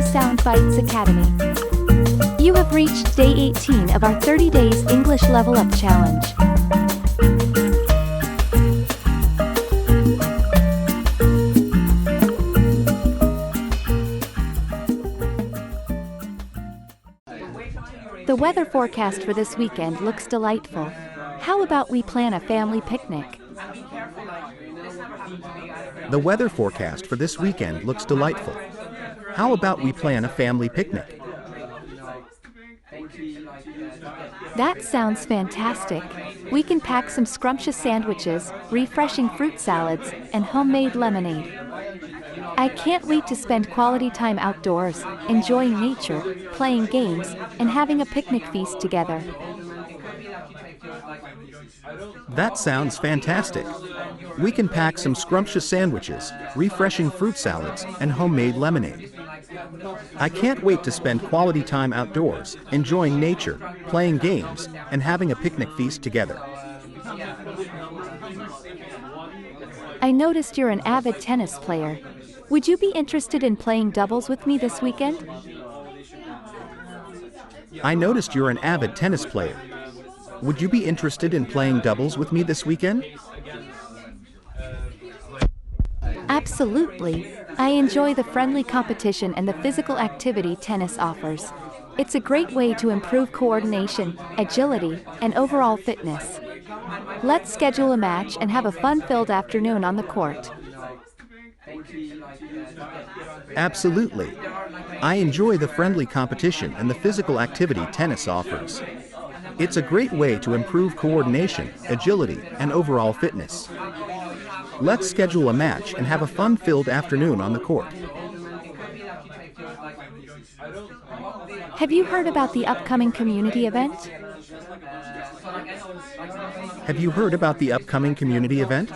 to Sound Bites Academy. You have reached day 18 of our 30 days English Level Up Challenge. The weather forecast for this weekend looks delightful. How about we plan a family picnic? The weather forecast for this weekend looks delightful. How about we plan a family picnic? That sounds fantastic. We can pack some scrumptious sandwiches, refreshing fruit salads, and homemade lemonade. I can't wait to spend quality time outdoors, enjoying nature, playing games, and having a picnic feast together. That sounds fantastic. We can pack some scrumptious sandwiches, refreshing fruit salads, and homemade lemonade. I can't wait to spend quality time outdoors, enjoying nature, playing games, and having a picnic feast together. I noticed you're an avid tennis player. Would you be interested in playing doubles with me this weekend? I noticed you're an avid tennis player. Would you be interested in playing doubles with me this weekend? Absolutely. I enjoy the friendly competition and the physical activity tennis offers. It's a great way to improve coordination, agility, and overall fitness. Let's schedule a match and have a fun-filled afternoon on the court. Absolutely. I enjoy the friendly competition and the physical activity tennis offers. It's a great way to improve coordination, agility, and overall fitness. Let's schedule a match and have a fun-filled afternoon on the court. Have you heard about the upcoming community event? Have you heard about the upcoming community event?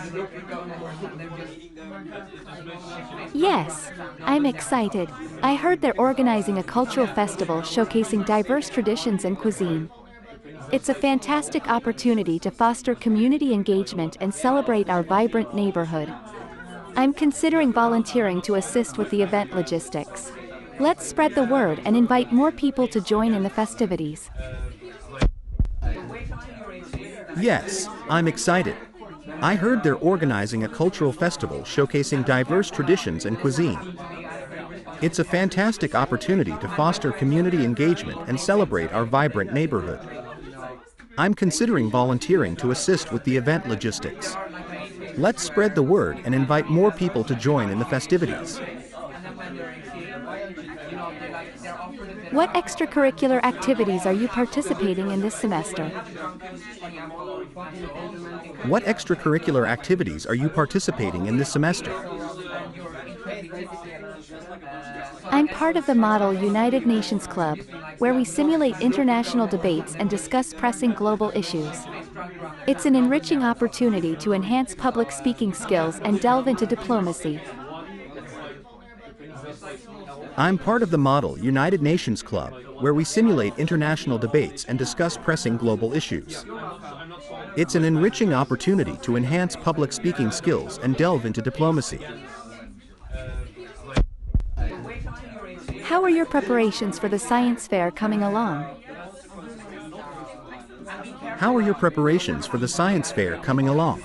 Yes, I'm excited. I heard they're organizing a cultural festival showcasing diverse traditions and cuisine. It's a fantastic opportunity to foster community engagement and celebrate our vibrant neighborhood. I'm considering volunteering to assist with the event logistics. Let's spread the word and invite more people to join in the festivities. Yes, I'm excited. I heard they're organizing a cultural festival showcasing diverse traditions and cuisine. It's a fantastic opportunity to foster community engagement and celebrate our vibrant neighborhood. I'm considering volunteering to assist with the event logistics. Let's spread the word and invite more people to join in the festivities. What extracurricular activities are you participating in this semester? What extracurricular activities are you participating in this semester? I'm part of the Model United Nations Club, where we simulate international debates and discuss pressing global issues. It's an enriching opportunity to enhance public speaking skills and delve into diplomacy. I'm part of the Model United Nations Club, where we simulate international debates and discuss pressing global issues. It's an enriching opportunity to enhance public speaking skills and delve into diplomacy. How are your preparations for the science fair coming along? How are your preparations for the science fair coming along?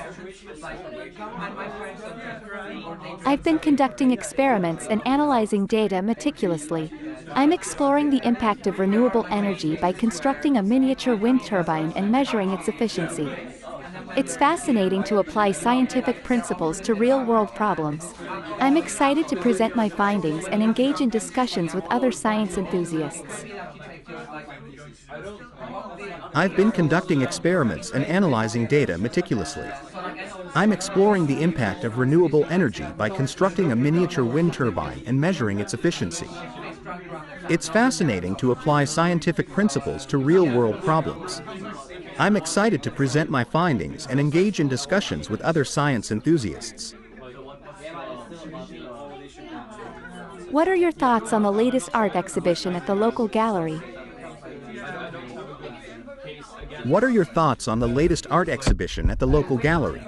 I've been conducting experiments and analyzing data meticulously. I'm exploring the impact of renewable energy by constructing a miniature wind turbine and measuring its efficiency. It's fascinating to apply scientific principles to real-world problems. I'm excited to present my findings and engage in discussions with other science enthusiasts. I've been conducting experiments and analyzing data meticulously. I'm exploring the impact of renewable energy by constructing a miniature wind turbine and measuring its efficiency. It's fascinating to apply scientific principles to real-world problems. I'm excited to present my findings and engage in discussions with other science enthusiasts. What are your thoughts on the latest art exhibition at the local gallery? What are your thoughts on the latest art exhibition at the local gallery?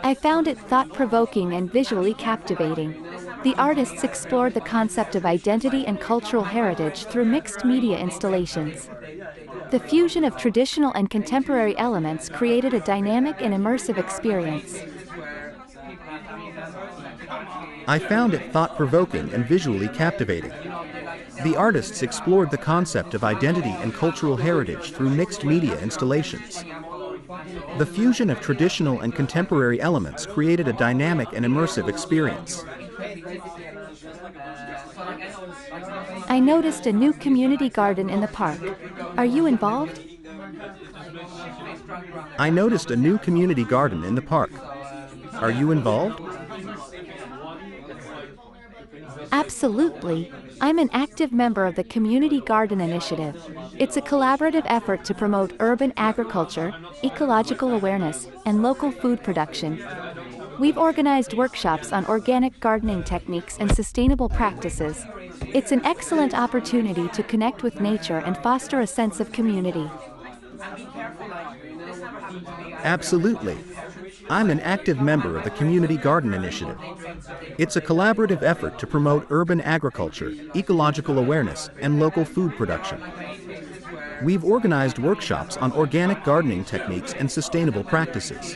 I found it thought-provoking and visually captivating. The artists explored the concept of identity and cultural heritage through mixed media installations. The fusion of traditional and contemporary elements created a dynamic and immersive experience. I found it thought-provoking and visually captivating. The artists explored the concept of identity and cultural heritage through mixed media installations. The fusion of traditional and contemporary elements created a dynamic and immersive experience. I noticed a new community garden in the park. Are you involved? I noticed a new community garden in the park. Are you involved? Absolutely. I'm an active member of the Community Garden Initiative. It's a collaborative effort to promote urban agriculture, ecological awareness, and local food production. We've organized workshops on organic gardening techniques and sustainable practices. It's an excellent opportunity to connect with nature and foster a sense of community. Absolutely. I'm an active member of the Community Garden Initiative. It's a collaborative effort to promote urban agriculture, ecological awareness, and local food production. We've organized workshops on organic gardening techniques and sustainable practices.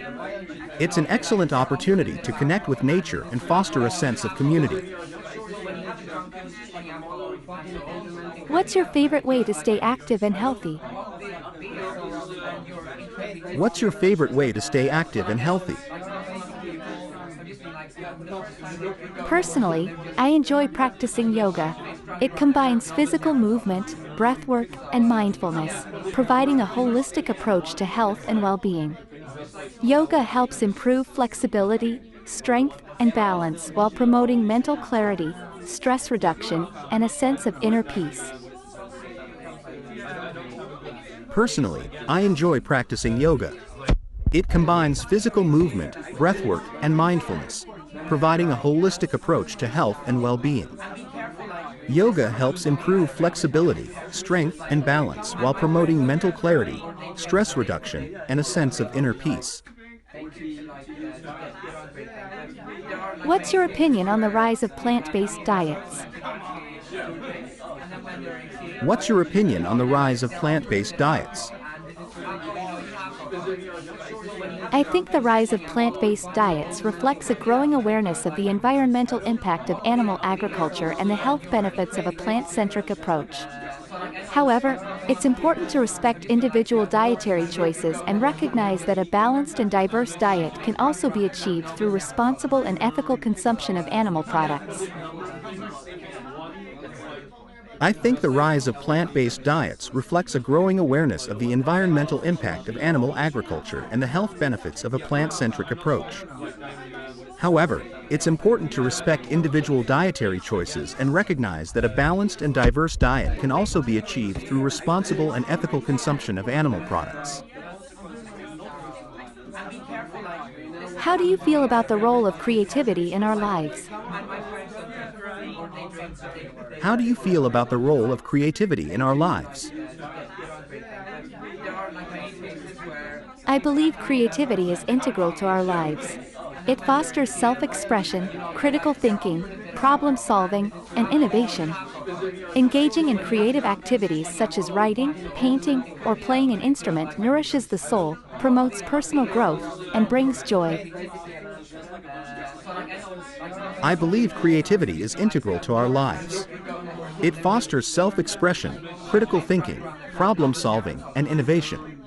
It's an excellent opportunity to connect with nature and foster a sense of community. What's your favorite way to stay active and healthy? What's your favorite way to stay active and healthy? Personally, I enjoy practicing yoga. It combines physical movement, breath work, and mindfulness, providing a holistic approach to health and well-being. Yoga helps improve flexibility, strength, and balance while promoting mental clarity, stress reduction, and a sense of inner peace. Personally, I enjoy practicing yoga. It combines physical movement, breathwork, and mindfulness, providing a holistic approach to health and well-being. Yoga helps improve flexibility, strength, and balance while promoting mental clarity, stress reduction, and a sense of inner peace. What's your opinion on the rise of plant-based diets? What's your opinion on the rise of plant-based diets? I think the rise of plant-based diets reflects a growing awareness of the environmental impact of animal agriculture and the health benefits of a plant-centric approach. However, it's important to respect individual dietary choices and recognize that a balanced and diverse diet can also be achieved through responsible and ethical consumption of animal products. I think the rise of plant-based diets reflects a growing awareness of the environmental impact of animal agriculture and the health benefits of a plant-centric approach. However, it's important to respect individual dietary choices and recognize that a balanced and diverse diet can also be achieved through responsible and ethical consumption of animal products. How do you feel about the role of creativity in our lives? How do you feel about the role of creativity in our lives? I believe creativity is integral to our lives. It fosters self-expression, critical thinking, problem-solving, and innovation. Engaging in creative activities such as writing, painting, or playing an instrument nourishes the soul, promotes personal growth, and brings joy. I believe creativity is integral to our lives. It fosters self-expression, critical thinking, problem-solving, and innovation.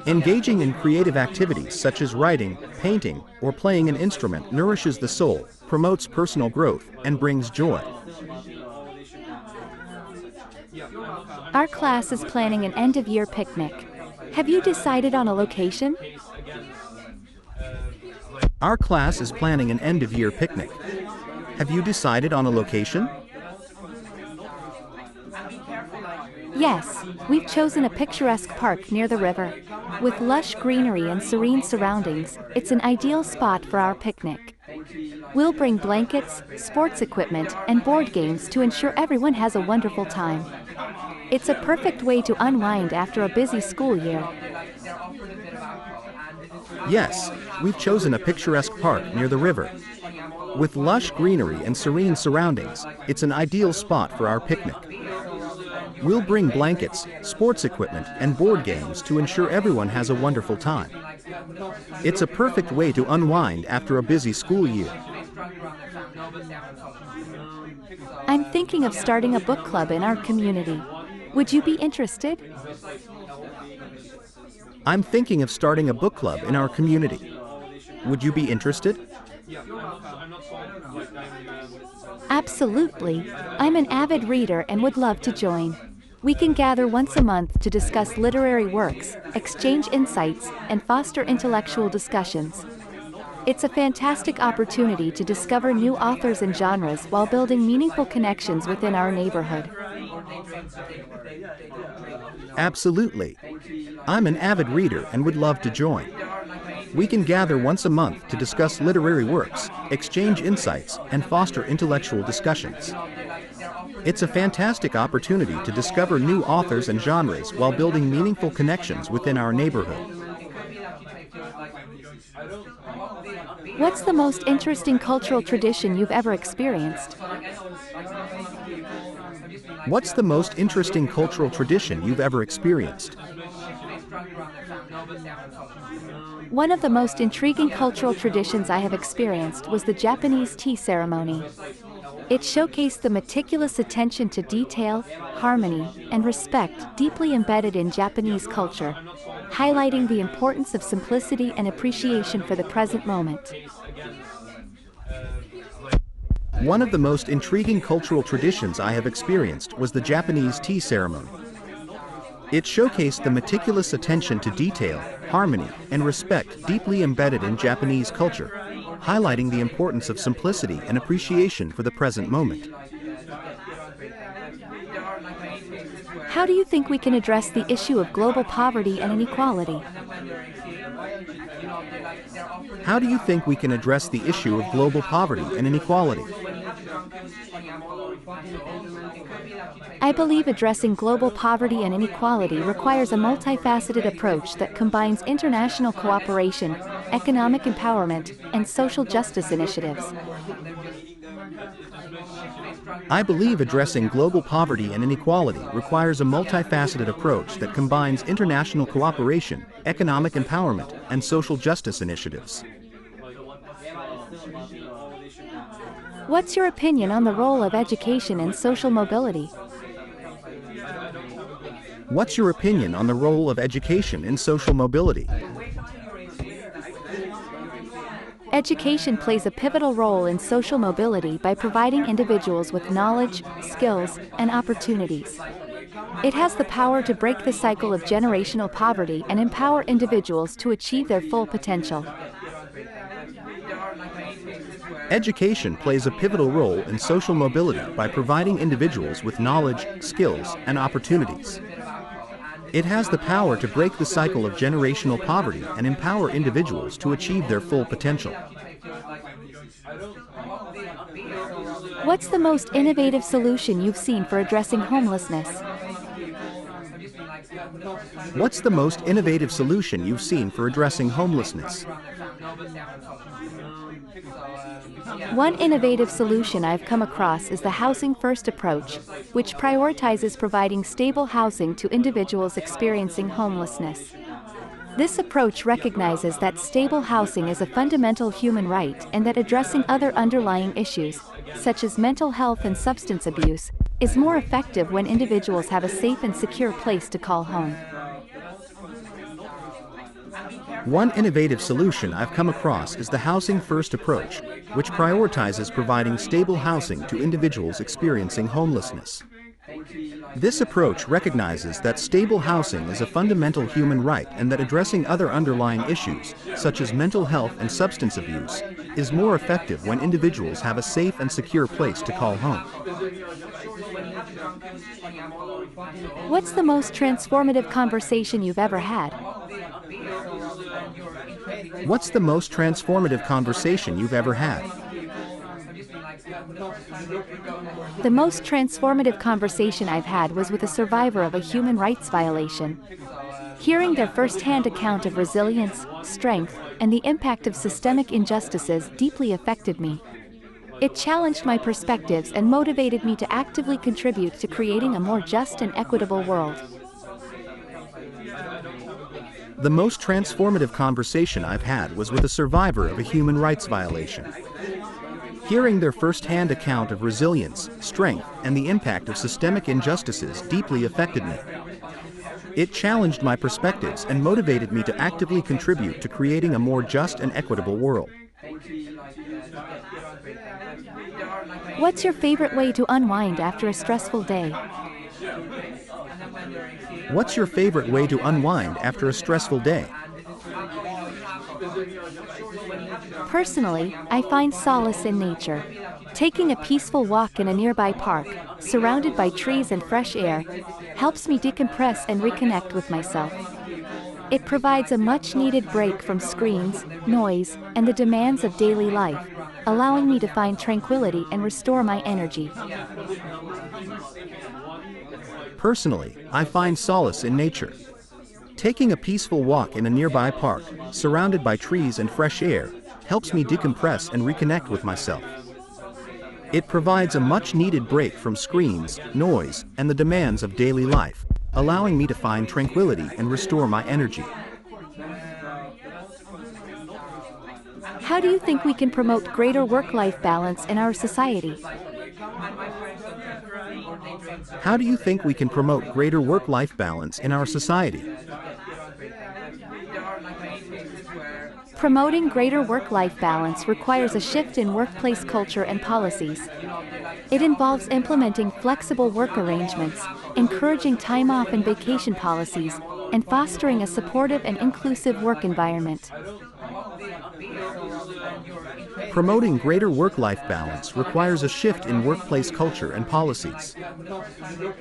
Engaging in creative activities such as writing, painting, or playing an instrument nourishes the soul, promotes personal growth, and brings joy. Our class is planning an end-of-year picnic. Have you decided on a location? Our class is planning an end-of-year picnic. Have you decided on a location? Yes, we've chosen a picturesque park near the river. With lush greenery and serene surroundings, it's an ideal spot for our picnic. We'll bring blankets, sports equipment, and board games to ensure everyone has a wonderful time. It's a perfect way to unwind after a busy school year. Yes, we've chosen a picturesque park near the river. With lush greenery and serene surroundings, it's an ideal spot for our picnic. We'll bring blankets, sports equipment, and board games to ensure everyone has a wonderful time. It's a perfect way to unwind after a busy school year. I'm thinking of starting a book club in our community. Would you be interested? I'm thinking of starting a book club in our community. Would you be interested? Absolutely. I'm an avid reader and would love to join. We can gather once a month to discuss literary works, exchange insights, and foster intellectual discussions. It's a fantastic opportunity to discover new authors and genres while building meaningful connections within our neighborhood. Absolutely. I'm an avid reader and would love to join. We can gather once a month to discuss literary works, exchange insights, and foster intellectual discussions. It's a fantastic opportunity to discover new authors and genres while building meaningful connections within our neighborhood. What's the most interesting cultural tradition you've ever experienced? What's the most interesting cultural tradition you've ever experienced? One of the most intriguing cultural traditions I have experienced was the Japanese tea ceremony. It showcased the meticulous attention to detail, harmony, and respect deeply embedded in Japanese culture, highlighting the importance of simplicity and appreciation for the present moment. One of the most intriguing cultural traditions I have experienced was the Japanese tea ceremony. It showcased the meticulous attention to detail, harmony, and respect deeply embedded in Japanese culture, highlighting the importance of simplicity and appreciation for the present moment. How do you think we can address the issue of global poverty and inequality? How do you think we can address the issue of global poverty and inequality? I believe addressing global poverty and inequality requires a multifaceted approach that combines international cooperation, economic empowerment, and social justice initiatives. I believe addressing global poverty and inequality requires a multifaceted approach that combines international cooperation, economic empowerment, and social justice initiatives. What's your opinion on the role of education in social mobility? What's your opinion on the role of education in social mobility? Education plays a pivotal role in social mobility by providing individuals with knowledge, skills, and opportunities. It has the power to break the cycle of generational poverty and empower individuals to achieve their full potential. Education plays a pivotal role in social mobility by providing individuals with knowledge, skills, and opportunities. It has the power to break the cycle of generational poverty and empower individuals to achieve their full potential. What's the most innovative solution you've seen for addressing homelessness? What's the most innovative solution you've seen for addressing homelessness? One innovative solution I've come across is the Housing First approach, which prioritizes providing stable housing to individuals experiencing homelessness. This approach recognizes that stable housing is a fundamental human right and that addressing other underlying issues, such as mental health and substance abuse, is more effective when individuals have a safe and secure place to call home. One innovative solution I've come across is the Housing First approach, which prioritizes providing stable housing to individuals experiencing homelessness. This approach recognizes that stable housing is a fundamental human right and that addressing other underlying issues, such as mental health and substance abuse, is more effective when individuals have a safe and secure place to call home. What's the most transformative conversation you've ever had? What's the most transformative conversation you've ever had? The most transformative conversation I've had was with a survivor of a human rights violation. Hearing their first-hand account of resilience, strength, and the impact of systemic injustices deeply affected me. It challenged my perspectives and motivated me to actively contribute to creating a more just and equitable world. The most transformative conversation I've had was with a survivor of a human rights violation. Hearing their first-hand account of resilience, strength, and the impact of systemic injustices deeply affected me. It challenged my perspectives and motivated me to actively contribute to creating a more just and equitable world. What's your favorite way to unwind after a stressful day? What's your favorite way to unwind after a stressful day? Personally, I find solace in nature. Taking a peaceful walk in a nearby park, surrounded by trees and fresh air, helps me decompress and reconnect with myself. It provides a much-needed break from screens, noise, and the demands of daily life, allowing me to find tranquility and restore my energy. Personally, I find solace in nature. Taking a peaceful walk in a nearby park, surrounded by trees and fresh air, helps me decompress and reconnect with myself. It provides a much-needed break from screens, noise, and the demands of daily life, allowing me to find tranquility and restore my energy. How do you think we can promote greater work-life balance in our society? How do you think we can promote greater work-life balance in our society? Promoting greater work-life balance requires a shift in workplace culture and policies. It involves implementing flexible work arrangements, encouraging time off and vacation policies, and fostering a supportive and inclusive work environment. Promoting greater work-life balance requires a shift in workplace culture and policies.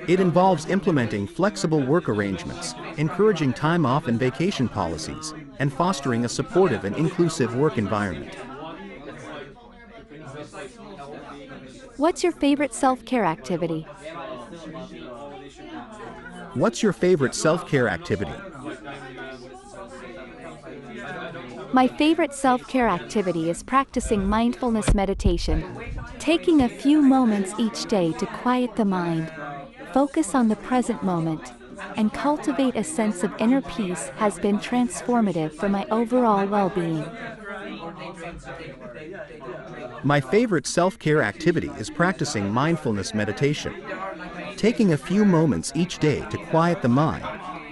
It involves implementing flexible work arrangements, encouraging time off and vacation policies, and fostering a supportive and inclusive work environment. What's your favorite self-care activity? What's your favorite self-care activity? My favorite self-care activity is practicing mindfulness meditation. Taking a few moments each day to quiet the mind, focus on the present moment, and cultivate a sense of inner peace has been transformative for my overall well-being. My favorite self-care activity is practicing mindfulness meditation. Taking a few moments each day to quiet the mind,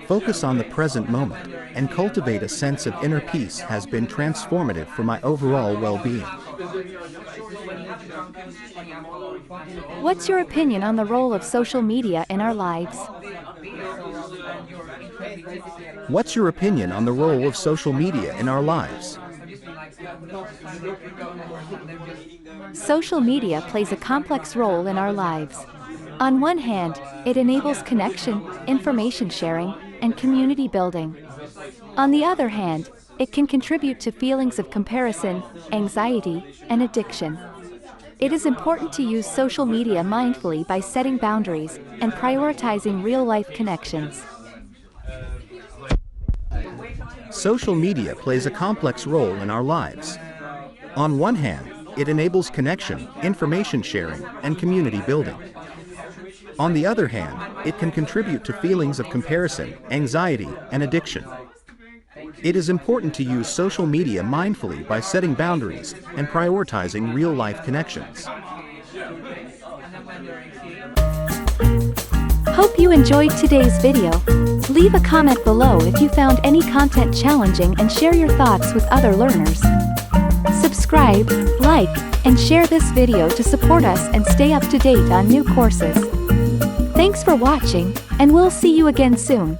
focus on the present moment, and cultivate a sense of inner peace has been transformative for my overall well-being. What's your opinion on the role of social media in our lives? What's your opinion on the role of social media in our lives? Social media plays a complex role in our lives. On one hand, it enables connection, information sharing, and community building. On the other hand, it can contribute to feelings of comparison, anxiety, and addiction. It is important to use social media mindfully by setting boundaries and prioritizing real-life connections. Social media plays a complex role in our lives. On one hand, it enables connection, information sharing, and community building. On the other hand, it can contribute to feelings of comparison, anxiety, and addiction. It is important to use social media mindfully by setting boundaries and prioritizing real-life connections. Hope you enjoyed today's video. Leave a comment below if you found any content challenging and share your thoughts with other learners. Subscribe, like, and share this video to support us and stay up to date on new courses. Thanks for watching, and we'll see you again soon.